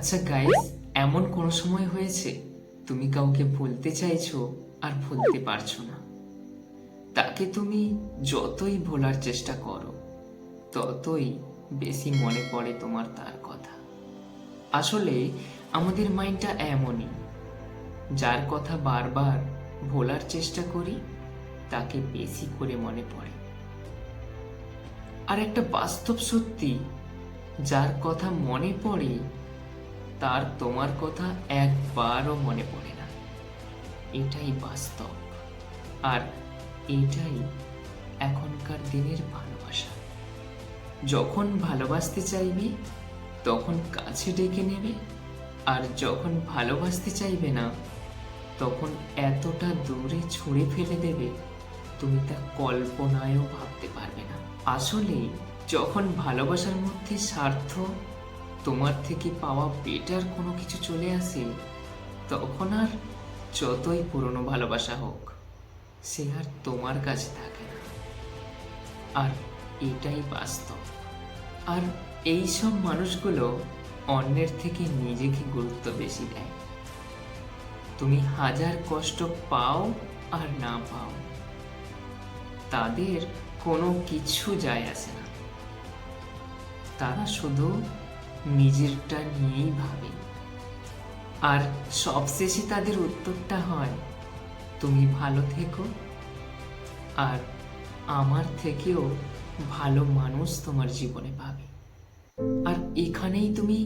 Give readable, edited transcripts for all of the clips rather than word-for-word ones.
আচ্ছা গাইস, এমন কোনো সময় হয়েছে তুমি কাউকে ভুলতে চাইছো আর ভুলতে পারছো না? তাকে তুমি যতই ভোলার চেষ্টা করো ততই বেশি মনে পড়ে তোমার তার কথা। আসলে আমাদের মাইন্ডটা এমনই, যার কথা বারবার ভোলার চেষ্টা করি তাকে বেশি করে মনে পড়ে। আর একটা বাস্তব সত্যি, যার কথা মনে পড়ে তার তোমার কথা একবারও মনে পড়ে না। এটাই বাস্তব, আর এটাই এখনকার দিনের ভালোবাসা। যখন ভালোবাসতে চাইবে তখন কাছে ডেকে নেবে, আর যখন ভালোবাসতে চাইবে না তখন এতটা দূরে ছুঁড়ে ফেলে দেবে তুমি তা কল্পনায়ও ভাবতে পারবে না। আসলে যখন ভালোবাসার মধ্যে স্বার্থ, তোমার থেকে পাওয়া বেটার কোনো কিছু চলে আসে, তখন আর যতই পুরনো ভালোবাসা হোক সে আর তোমার কাছে থাকে না। আর এটাই বাস্তব। আর এই সব মানুষগুলো অন্যের থেকে নিজেকে গুরুত্ব বেশি দেয়। তুমি হাজার কষ্ট পাও আর না পাও, তাদের কোনো কিছু যায় আসে না। তারা শুধু নিজেরটা নিয়েই ভাবে, আর সবশেষে তাদের উত্তরটা হয় তুমি ভালো থেকো, আর আমার থেকেও ভালো মানুষ তোমার জীবনে পাবে। আর এখানেই তুমি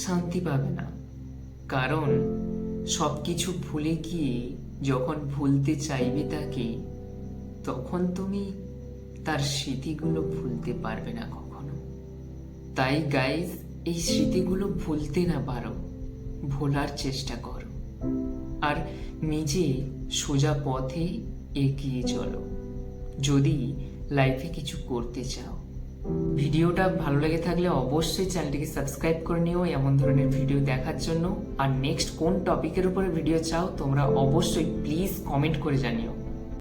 শান্তি পাবে না, কারণ সবকিছু ভুলে গিয়ে যখন ভুলতে চাইবে তাকে, তখন তুমি তার স্মৃতিগুলো ভুলতে পারবে না কখনো। তাই গাইজ, এই স্মৃতিগুলো ভুলতে না পারো, ভোলার চেষ্টা করো, আর নিজে সোজা পথে এগিয়ে চলো যদি লাইফে কিছু করতে চাও। ভিডিওটা ভালো লেগে থাকলে অবশ্যই চ্যানেলটিকে সাবস্ক্রাইব করে নিও এমন ধরনের ভিডিও দেখার জন্য। আর নেক্সট কোন টপিকের উপরে ভিডিও চাও তোমরা অবশ্যই প্লিজ কমেন্ট করে জানিও।